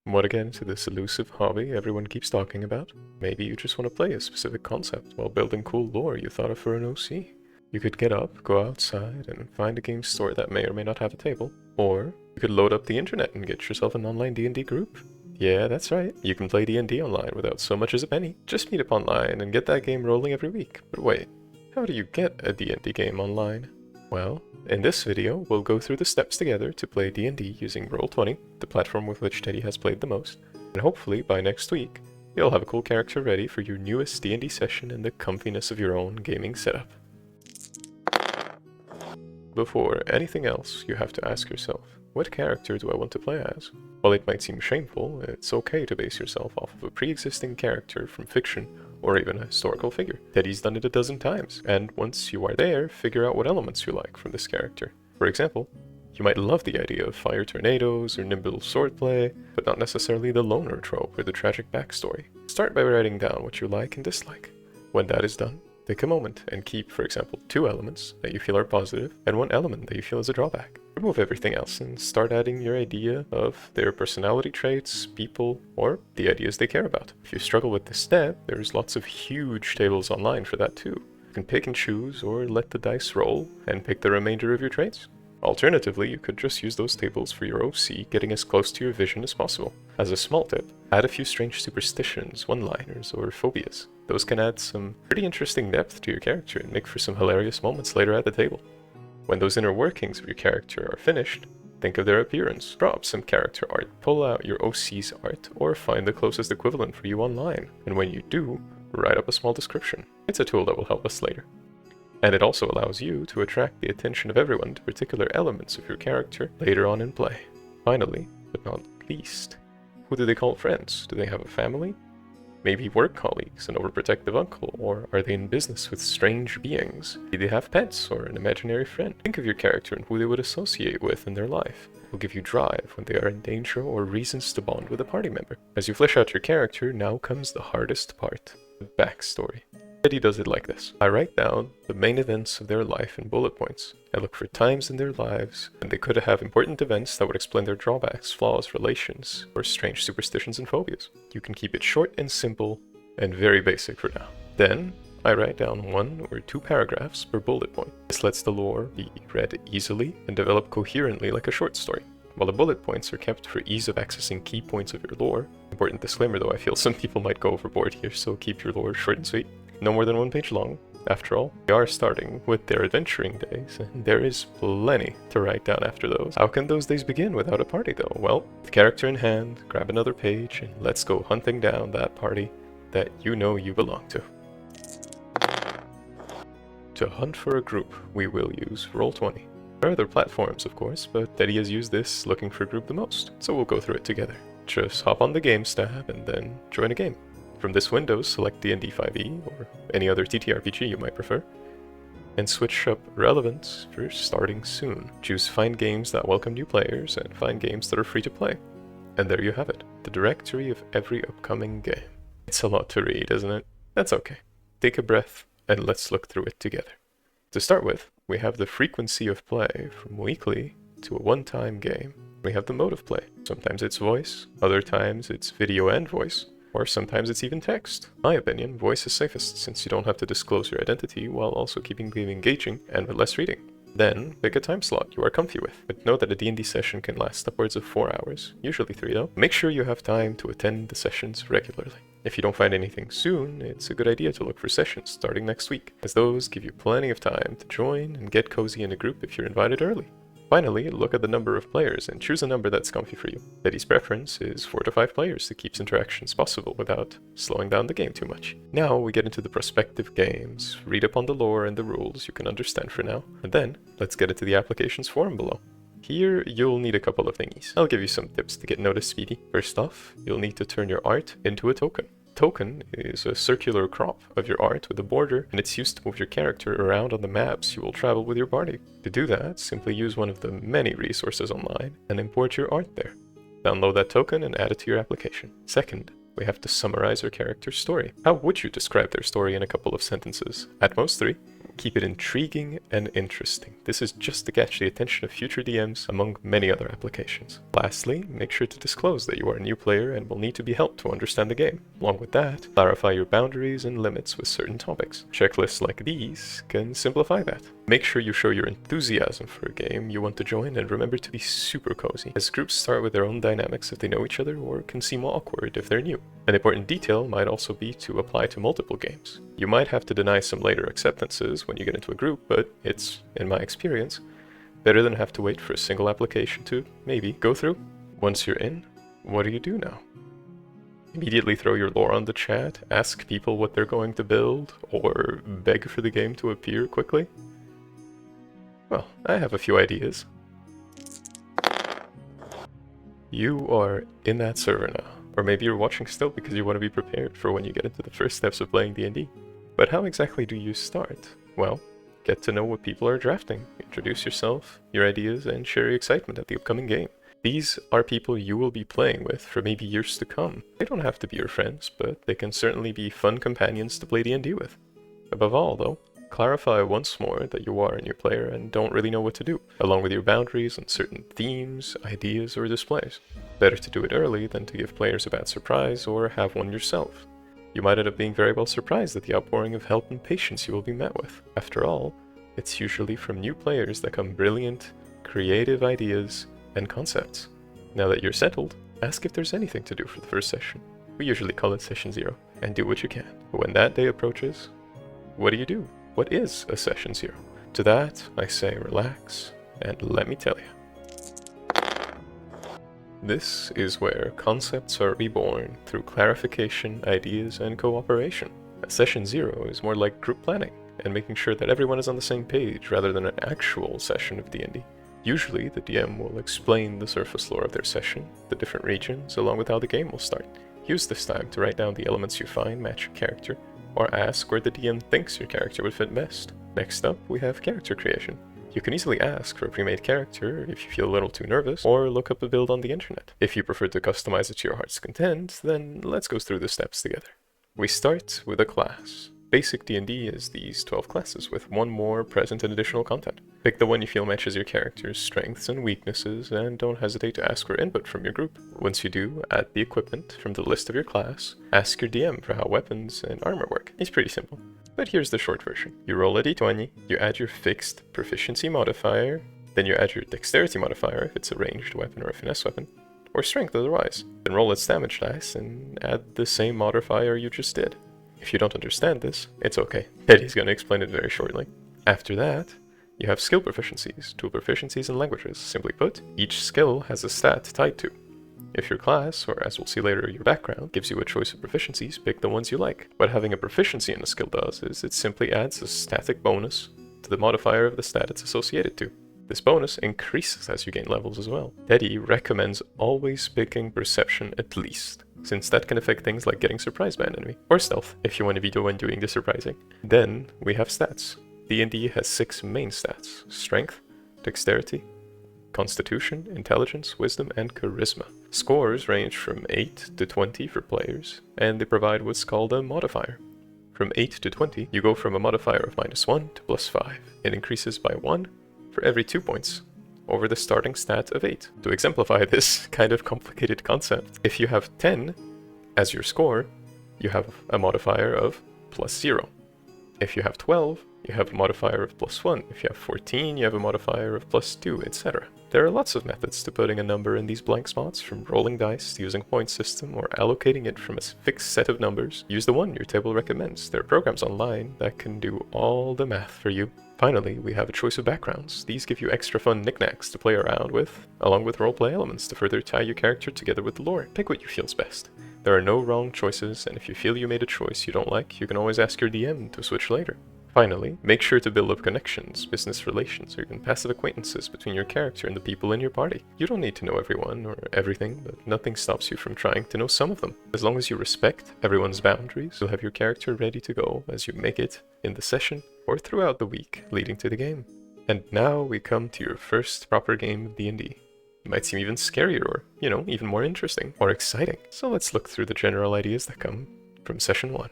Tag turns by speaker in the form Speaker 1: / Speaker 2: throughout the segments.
Speaker 1: What again to this elusive hobby everyone keeps talking about? Maybe you just want to play a specific concept while building cool lore you thought of for an OC. You could get up, go outside, and find a game store that may or may not have a table. Or you could load up the internet and get yourself an online D&D group. Yeah, that's right, you can play D&D online without so much as a penny. Just meet up online and get that game rolling every week. But wait, how do you get a D&D game online? Well, in this video, we'll go through the steps together to play D&D using Roll20, the platform with which Teddy has played the most, and hopefully by next week, you'll have a cool character ready for your newest D&D session in the comfiness of your own gaming setup. Before anything else, you have to ask yourself, what character do I want to play as? While it might seem shameful, it's okay to base yourself off of a pre-existing character from fiction or even a historical figure. Teddy's done it a dozen times, and once you are there, figure out what elements you like from this character. For example, you might love the idea of fire tornadoes or nimble swordplay, but not necessarily the loner trope or the tragic backstory. Start by writing down what you like and dislike. When that is done, take a moment and keep, for example, 2 elements that you feel are positive and 1 element that you feel is a drawback. Remove everything else and start adding your idea of their personality traits, people, or the ideas they care about. If you struggle with this step, there's lots of huge tables online for that too. You can pick and choose or let the dice roll and pick the remainder of your traits. Alternatively, you could just use those tables for your OC, getting as close to your vision as possible. As a small tip, add a few strange superstitions, one-liners, or phobias. Those can add some pretty interesting depth to your character and make for some hilarious moments later at the table. When those inner workings of your character are finished, think of their appearance, draw up some character art, pull out your OC's art, or find the closest equivalent for you online. And when you do, write up a small description. It's a tool that will help us later. And it also allows you to attract the attention of everyone to particular elements of your character later on in play. Finally, but not least, who do they call friends? Do they have a family? Maybe work colleagues, an overprotective uncle, or are they in business with strange beings? Do they have pets or an imaginary friend? Think of your character and who they would associate with in their life. It will give you drive when they are in danger or reasons to bond with a party member. As you flesh out your character, now comes the hardest part, the backstory. Teddy does it like this. I write down the main events of their life in bullet points. I look for times in their lives when they could have important events that would explain their drawbacks, flaws, relations, or strange superstitions and phobias. You can keep it short and simple and very basic for now. Then, I write down 1 or 2 paragraphs per bullet point. This lets the lore be read easily and develop coherently like a short story. While the bullet points are kept for ease of accessing key points of your lore, important disclaimer though, I feel some people might go overboard here, so keep your lore short and sweet. No more than 1 page long. After all, we are starting with their adventuring days, and there is plenty to write down after those. How can those days begin without a party though? Well, with character in hand, grab another page, and let's go hunting down that party that you know you belong to. To hunt for a group, we will use Roll20. There are other platforms, of course, but Teddy has used this looking for a group the most, so we'll go through it together. Just hop on the Games tab and then join a game. From this window, select DnD 5e or any other TTRPG you might prefer, and switch up Relevance for Starting Soon. Choose Find Games that welcome new players and find games that are free to play. And there you have it, the directory of every upcoming game. It's a lot to read, isn't it? That's okay. Take a breath and let's look through it together. To start with, we have the frequency of play from weekly to a one-time game. We have the mode of play. Sometimes it's voice, other times it's video and voice, or sometimes it's even text. In my opinion, voice is safest since you don't have to disclose your identity while also keeping the game engaging and with less reading. Then, pick a time slot you are comfy with, but know that a D&D session can last upwards of 4 hours, usually 3 though. Make sure you have time to attend the sessions regularly. If you don't find anything soon, it's a good idea to look for sessions starting next week, as those give you plenty of time to join and get cozy in a group if you're invited early. Finally, look at the number of players and choose a number that's comfy for you. Teddy's preference is 4 to 5 players to keep interactions possible without slowing down the game too much. Now we get into the prospective games, read up on the lore and the rules you can understand for now, and then let's get into the applications forum below. Here, you'll need a couple of thingies. I'll give you some tips to get noticed speedy. First off, you'll need to turn your art into a token. Token is a circular crop of your art with a border, and it's used to move your character around on the maps you will travel with your party. To do that, simply use one of the many resources online and import your art there. Download that token and add it to your application. Second, we have to summarize your character's story. How would you describe their story in a couple of sentences? At most 3. Keep it intriguing and interesting. This is just to catch the attention of future DMs, among many other applications. Lastly, make sure to disclose that you are a new player and will need to be helped to understand the game. Along with that, clarify your boundaries and limits with certain topics. Checklists like these can simplify that. Make sure you show your enthusiasm for a game you want to join, and remember to be super cozy, as groups start with their own dynamics if they know each other, or can seem awkward if they're new. An important detail might also be to apply to multiple games. You might have to deny some later acceptances when you get into a group, but it's, in my experience, better than have to wait for a single application to, maybe, go through. Once you're in, what do you do now? Immediately throw your lore on the chat, ask people what they're going to build, or beg for the game to appear quickly? Well, I have a few ideas. You are in that server now. Or maybe you're watching still because you want to be prepared for when you get into the first steps of playing D&D. But how exactly do you start? Well, get to know what people are drafting, introduce yourself, your ideas, and share your excitement at the upcoming game. These are people you will be playing with for maybe years to come. They don't have to be your friends, but they can certainly be fun companions to play D&D with. Above all, though, clarify once more that you are a new player and don't really know what to do, along with your boundaries on certain themes, ideas, or displays. Better to do it early than to give players a bad surprise or have one yourself. You might end up being very well surprised at the outpouring of help and patience you will be met with. After all, it's usually from new players that come brilliant, creative ideas and concepts. Now that you're settled, ask if there's anything to do for the first session. We usually call it session 0, and do what you can. But when that day approaches, what do you do? What is a session 0? To that, I say relax, and let me tell you. This is where concepts are reborn through clarification, ideas, and cooperation. A session 0 is more like group planning, and making sure that everyone is on the same page rather than an actual session of D&D. Usually, the DM will explain the surface lore of their session, the different regions, along with how the game will start. Use this time to write down the elements you find match your character, or ask where the DM thinks your character would fit best. Next up, we have character creation. You can easily ask for a pre-made character if you feel a little too nervous, or look up a build on the internet. If you prefer to customize it to your heart's content, then let's go through the steps together. We start with a class. Basic D&D is these 12 classes with one more present and additional content. Pick the one you feel matches your character's strengths and weaknesses, and don't hesitate to ask for input from your group. Once you do, add the equipment from the list of your class. Ask your DM for how weapons and armor work. It's pretty simple. But here's the short version. You roll a d20, you add your fixed proficiency modifier, then you add your dexterity modifier if it's a ranged weapon or a finesse weapon, or strength otherwise. Then roll its damage dice and add the same modifier you just did. If you don't understand this, it's okay. Eddie's gonna explain it very shortly. After that, you have skill proficiencies, tool proficiencies, and languages. Simply put, each skill has a stat tied to. If your class, or as we'll see later, your background, gives you a choice of proficiencies, pick the ones you like. What having a proficiency in a skill does is it simply adds a static bonus to the modifier of the stat it's associated to. This bonus increases as you gain levels as well. Eddie recommends always picking perception at least, since that can affect things like getting surprised by an enemy, or stealth, if you want to be the one doing the surprising. Then we have stats. D&D has 6 main stats: strength, dexterity, constitution, intelligence, wisdom, and charisma. Scores range from 8 to 20 for players, and they provide what's called a modifier. From 8 to 20, you go from a modifier of -1 to +5. It increases by 1 for every 2 points, over the starting stat of 8. To exemplify this kind of complicated concept, if you have 10 as your score, you have a modifier of +0. If you have 12, you have a modifier of +1. If you have 14, you have a modifier of +2, etc. There are lots of methods to putting a number in these blank spots, from rolling dice to using a point system or allocating it from a fixed set of numbers. Use the one your table recommends. There are programs online that can do all the math for you. Finally, we have a choice of backgrounds. These give you extra fun knickknacks to play around with, along with roleplay elements to further tie your character together with the lore. Pick what you feel's best. There are no wrong choices, and if you feel you made a choice you don't like, you can always ask your DM to switch later. Finally, make sure to build up connections, business relations, or even passive acquaintances between your character and the people in your party. You don't need to know everyone or everything, but nothing stops you from trying to know some of them. As long as you respect everyone's boundaries, you'll have your character ready to go as you make it in the session or throughout the week leading to the game. And now we come to your first proper game of D&D. It might seem even scarier or, even more interesting or exciting. So let's look through the general ideas that come from session 1.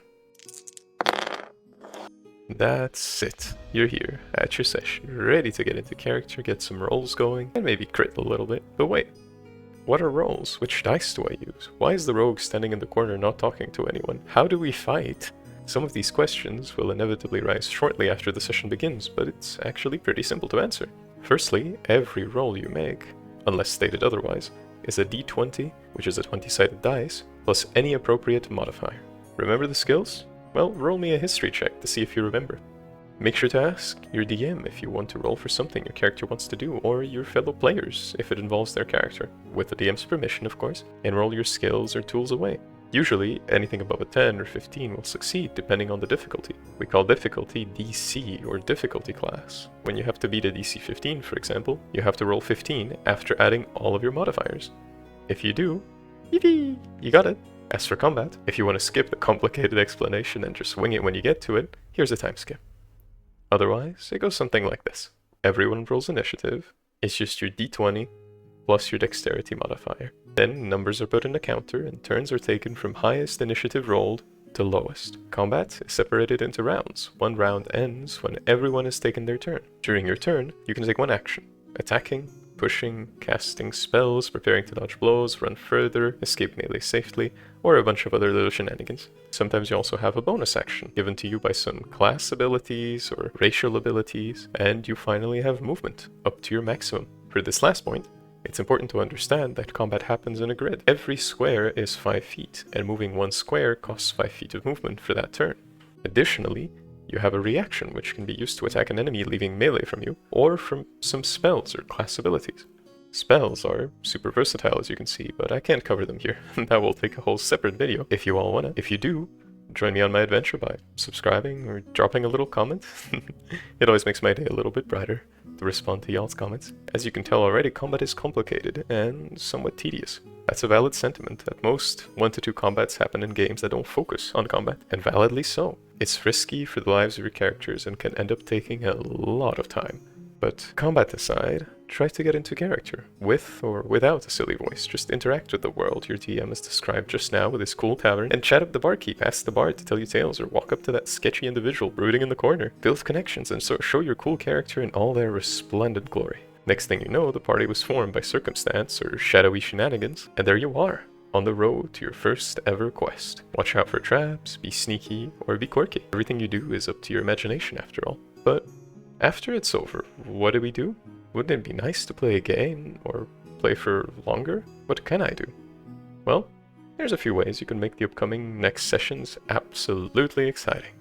Speaker 1: That's it. You're here, at your session, ready to get into character, get some rolls going, and maybe crit a little bit. But wait, what are rolls? Which dice do I use? Why is the rogue standing in the corner not talking to anyone? How do we fight? Some of these questions will inevitably rise shortly after the session begins, but it's actually pretty simple to answer. Firstly, every roll you make, unless stated otherwise, is a d20, which is a 20-sided dice, plus any appropriate modifier. Remember the skills? Well, roll me a history check to see if you remember. Make sure to ask your DM if you want to roll for something your character wants to do, or your fellow players if it involves their character, with the DM's permission of course, and roll your skills or tools away. Usually, anything above a 10 or 15 will succeed depending on the difficulty. We call difficulty DC, or difficulty class. When you have to beat a DC 15, for example, you have to roll 15 after adding all of your modifiers. If you do, yippee, you got it! As for combat, if you want to skip the complicated explanation and just wing it when you get to it, here's a time skip. Otherwise, it goes something like this. Everyone rolls initiative, it's just your d20 plus your dexterity modifier. Then numbers are put in a counter and turns are taken from highest initiative rolled to lowest. Combat is separated into rounds. One round ends when everyone has taken their turn. During your turn, you can take one action: attacking, pushing, casting spells, preparing to dodge blows, run further, escape melee safely, or a bunch of other little shenanigans. Sometimes you also have a bonus action given to you by some class abilities or racial abilities, and you finally have movement, up to your maximum. For this last point, it's important to understand that combat happens in a grid. Every square is 5 feet, and moving one square costs 5 feet of movement for that turn. Additionally, you have a reaction which can be used to attack an enemy leaving melee from you, or from some spells or class abilities. Spells are super versatile as you can see, but I can't cover them here. That will take a whole separate video if you all wanna. If you do, join me on my adventure by subscribing or dropping a little comment. It always makes my day a little bit brighter to respond to y'all's comments. As you can tell already, combat is complicated and somewhat tedious. That's a valid sentiment. At most, 1 to 2 combats happen in games that don't focus on combat, and validly so. It's risky for the lives of your characters and can end up taking a lot of time. But combat aside, try to get into character, with or without a silly voice. Just interact with the world your DM has described just now with his cool tavern, and chat up the barkeep, ask the bard to tell you tales, or walk up to that sketchy individual brooding in the corner. Build connections and so show your cool character in all their resplendent glory. Next thing you know, the party was formed by circumstance or shadowy shenanigans, and there you are, on the road to your first ever quest. Watch out for traps, be sneaky, or be quirky. Everything you do is up to your imagination after all. But after it's over, what do we do? Wouldn't it be nice to play a game, or play for longer? What can I do? Well, there's a few ways you can make the upcoming next sessions absolutely exciting.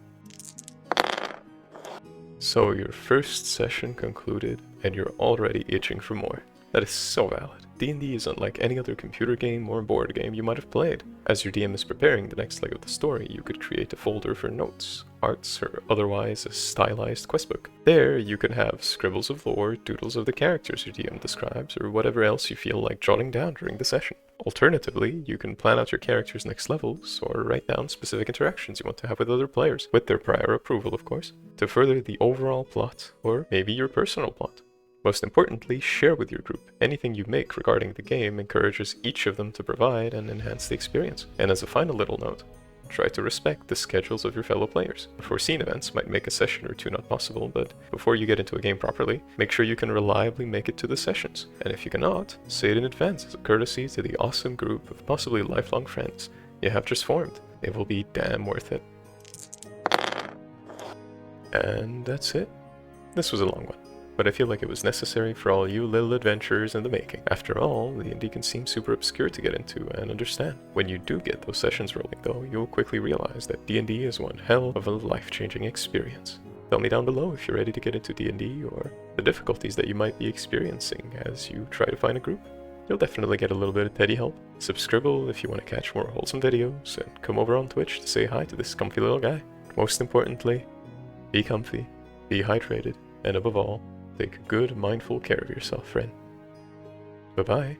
Speaker 1: So your first session concluded, and you're already itching for more. That is so valid. D&D is unlike any other computer game or board game you might have played. As your DM is preparing the next leg of the story, you could create a folder for notes, arts, or otherwise a stylized questbook. There, you can have scribbles of lore, doodles of the characters your DM describes, or whatever else you feel like jotting down during the session. Alternatively, you can plan out your character's next levels, or write down specific interactions you want to have with other players, with their prior approval of course, to further the overall plot, or maybe your personal plot. Most importantly, share with your group. Anything you make regarding the game encourages each of them to provide and enhance the experience. And as a final little note, try to respect the schedules of your fellow players. Unforeseen events might make a session or two not possible, but before you get into a game properly, make sure you can reliably make it to the sessions. And if you cannot, say it in advance as a courtesy to the awesome group of possibly lifelong friends you have just formed. It will be damn worth it. And that's it. This was a long one, but I feel like it was necessary for all you little adventurers in the making. After all, D&D can seem super obscure to get into and understand. When you do get those sessions rolling though, you'll quickly realize that D&D is one hell of a life-changing experience. Tell me down below if you're ready to get into D&D or the difficulties that you might be experiencing as you try to find a group. You'll definitely get a little bit of Teddy help. Subscribe if you want to catch more wholesome videos, and come over on Twitch to say hi to this comfy little guy. Most importantly, be comfy, be hydrated, and above all, take good, mindful care of yourself, friend. Bye-bye.